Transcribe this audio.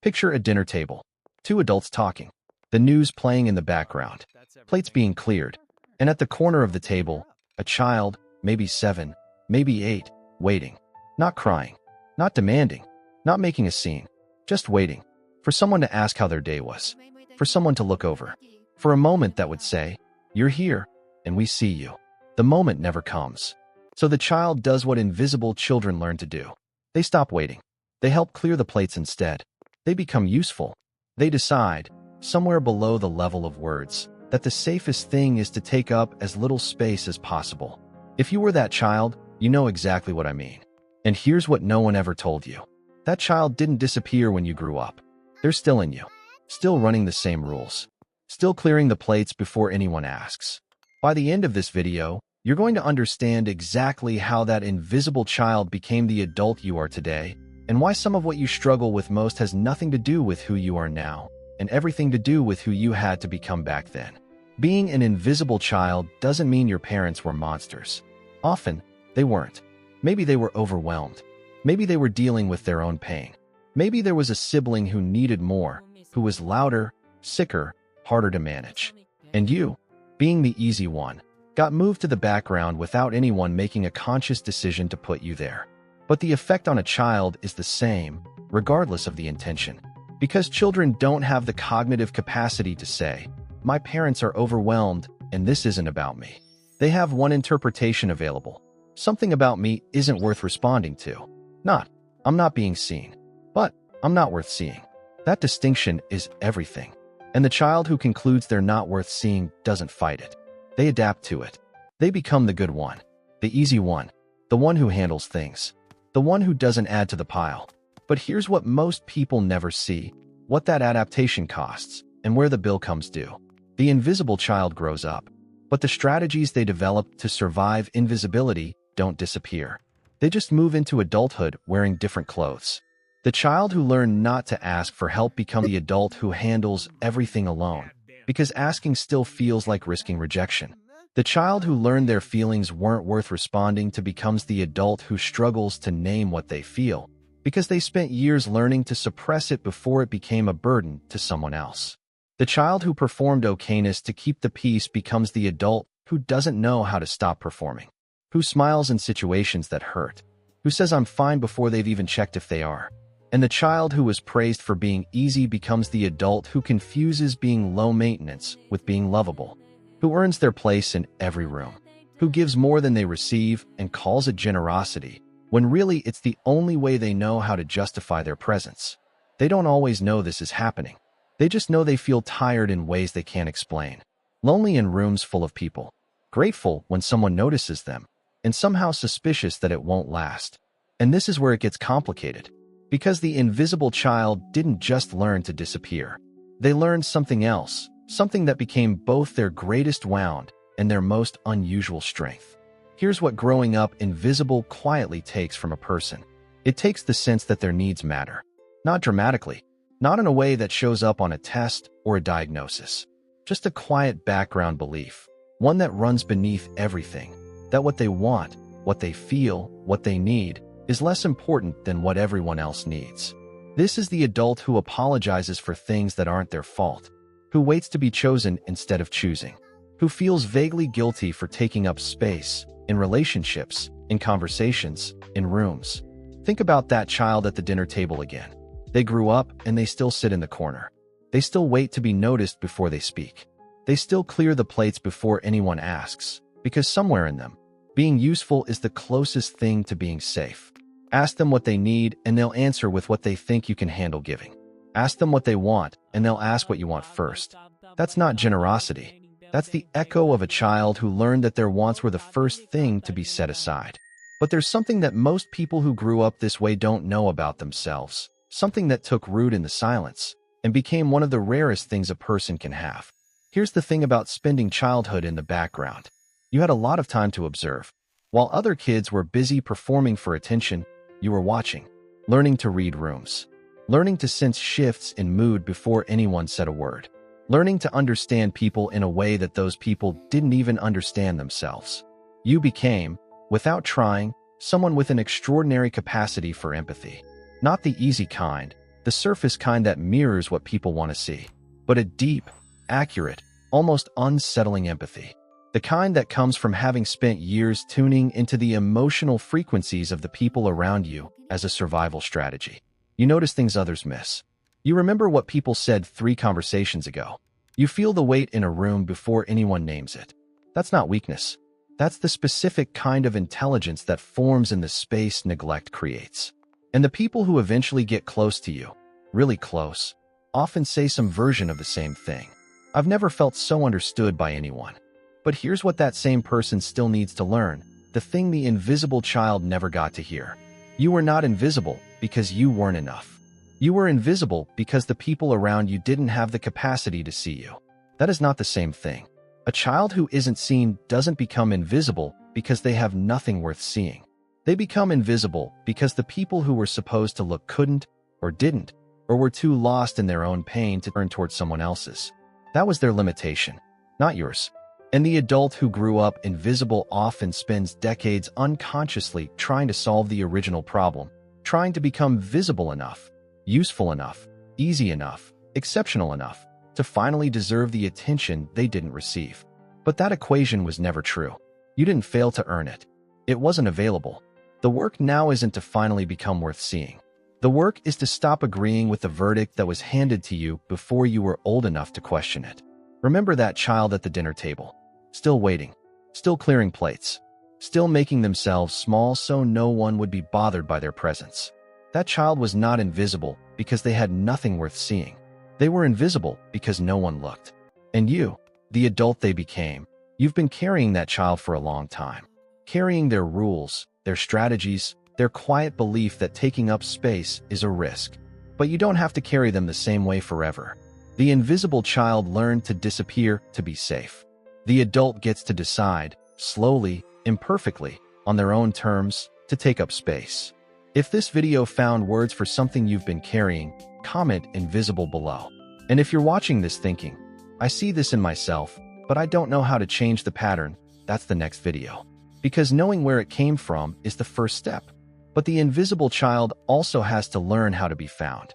Picture a dinner table. Two adults talking. The news playing in the background. Plates being cleared. And at the corner of the table, a child, maybe 7, maybe 8, waiting. Not crying. Not demanding. Not making a scene. Just waiting. For someone to ask how their day was. For someone to look over. For a moment that would say, "You're here, and we see you." The moment never comes. So the child does what invisible children learn to do. They stop waiting. They help clear the plates instead. They become useful. They decide, somewhere below the level of words, that the safest thing is to take up as little space as possible. If you were that child, you know exactly what I mean. And here's what no one ever told you. That child didn't disappear when you grew up. They're still in you. Still running the same rules. Still clearing the plates before anyone asks. By the end of this video, you're going to understand exactly how that invisible child became the adult you are today, and why some of what you struggle with most has nothing to do with who you are now, and everything to do with who you had to become back then. Being an invisible child doesn't mean your parents were monsters. Often, they weren't. Maybe they were overwhelmed. Maybe they were dealing with their own pain. Maybe there was a sibling who needed more, who was louder, sicker, harder to manage. And you, being the easy one, got moved to the background without anyone making a conscious decision to put you there. But the effect on a child is the same, regardless of the intention. Because children don't have the cognitive capacity to say, "My parents are overwhelmed, and this isn't about me." They have one interpretation available. Something about me isn't worth responding to. Not, I'm not being seen. But, I'm not worth seeing. That distinction is everything. And the child who concludes they're not worth seeing doesn't fight it. They adapt to it. They become the good one. The easy one. The one who handles things. The one who doesn't add to the pile. But here's what most people never see. What that adaptation costs, and where the bill comes due. The invisible child grows up. But the strategies they develop to survive invisibility don't disappear. They just move into adulthood wearing different clothes. The child who learned not to ask for help becomes the adult who handles everything alone, because asking still feels like risking rejection. The child who learned their feelings weren't worth responding to becomes the adult who struggles to name what they feel, because they spent years learning to suppress it before it became a burden to someone else. The child who performed okayness to keep the peace becomes the adult who doesn't know how to stop performing, who smiles in situations that hurt, who says "I'm fine" before they've even checked if they are. And the child who was praised for being easy becomes the adult who confuses being low maintenance with being lovable, who earns their place in every room, who gives more than they receive and calls it generosity, when really it's the only way they know how to justify their presence. They don't always know this is happening. They just know they feel tired in ways they can't explain. Lonely in rooms full of people. Grateful when someone notices them, and somehow suspicious that it won't last. And this is where it gets complicated. Because the invisible child didn't just learn to disappear. They learned something else, something that became both their greatest wound and their most unusual strength. Here's what growing up invisible quietly takes from a person. It takes the sense that their needs matter. Not dramatically, not in a way that shows up on a test or a diagnosis. Just a quiet background belief, one that runs beneath everything, that what they want, what they feel, what they need, is less important than what everyone else needs. This is the adult who apologizes for things that aren't their fault, who waits to be chosen instead of choosing, who feels vaguely guilty for taking up space in relationships, in conversations, in rooms. Think about that child at the dinner table again. They grew up and they still sit in the corner. They still wait to be noticed before they speak. They still clear the plates before anyone asks, because somewhere in them, being useful is the closest thing to being safe. Ask them what they need, and they'll answer with what they think you can handle giving. Ask them what they want, and they'll ask what you want first. That's not generosity. That's the echo of a child who learned that their wants were the first thing to be set aside. But there's something that most people who grew up this way don't know about themselves, something that took root in the silence, and became one of the rarest things a person can have. Here's the thing about spending childhood in the background. You had a lot of time to observe. While other kids were busy performing for attention, you were watching, learning to read rooms, learning to sense shifts in mood before anyone said a word, learning to understand people in a way that those people didn't even understand themselves. You became, without trying, someone with an extraordinary capacity for empathy. Not the easy kind, The surface kind that mirrors what people want to see, but a deep, accurate, almost unsettling empathy. The kind that comes from having spent years tuning into the emotional frequencies of the people around you as a survival strategy. You notice things others miss. You remember what people said 3 conversations ago. You feel the weight in a room before anyone names it. That's not weakness. That's the specific kind of intelligence that forms in the space neglect creates. And the people who eventually get close to you, really close, often say some version of the same thing. I've never felt so understood by anyone. But here's what that same person still needs to learn, the thing the invisible child never got to hear. You were not invisible because you weren't enough. You were invisible because the people around you didn't have the capacity to see you. That is not the same thing. A child who isn't seen doesn't become invisible because they have nothing worth seeing. They become invisible because the people who were supposed to look couldn't, or didn't, or were too lost in their own pain to turn towards someone else's. That was their limitation, not yours. And the adult who grew up invisible often spends decades unconsciously trying to solve the original problem, trying to become visible enough, useful enough, easy enough, exceptional enough, to finally deserve the attention they didn't receive. But that equation was never true. You didn't fail to earn it. It wasn't available. The work now isn't to finally become worth seeing. The work is to stop agreeing with the verdict that was handed to you before you were old enough to question it. Remember that child at the dinner table, still waiting, still clearing plates, still making themselves small so no one would be bothered by their presence. That child was not invisible because they had nothing worth seeing. They were invisible because no one looked. And you, the adult they became, you've been carrying that child for a long time. Carrying their rules, their strategies, their quiet belief that taking up space is a risk. But you don't have to carry them the same way forever. The invisible child learned to disappear to be safe. The adult gets to decide, slowly, imperfectly, on their own terms, to take up space. If this video found words for something you've been carrying, comment invisible below. And if you're watching this thinking, I see this in myself, but I don't know how to change the pattern, that's the next video. Because knowing where it came from is the first step. But the invisible child also has to learn how to be found.